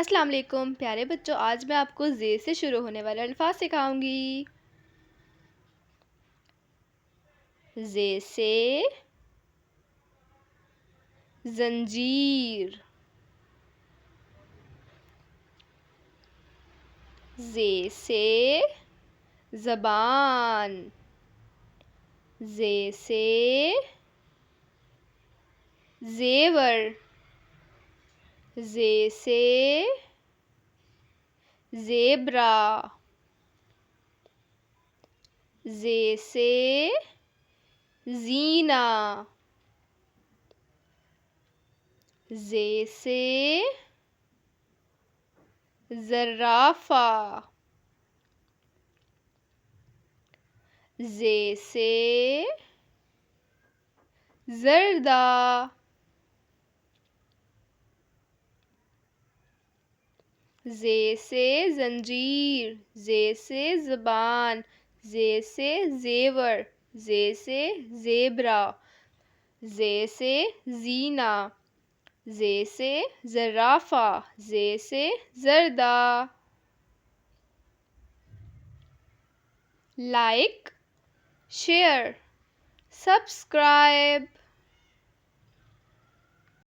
السلام علیکم پیارے بچوں، آج میں آپ کو زے سے شروع ہونے والے الفاظ سکھاؤں گی۔ زے سے زنجیر، زے سے زبان، زے سے زیور، زے سے زیبرا، زے سے زینہ، زے سے زرافہ، زے سے زردہ، زے سے زنجیر، زے سے زبان، زے سے زیور، زے سے زیبرا، زے سے زینہ، زے سے زرافہ، زے سے زردہ۔ Like, share, subscribe.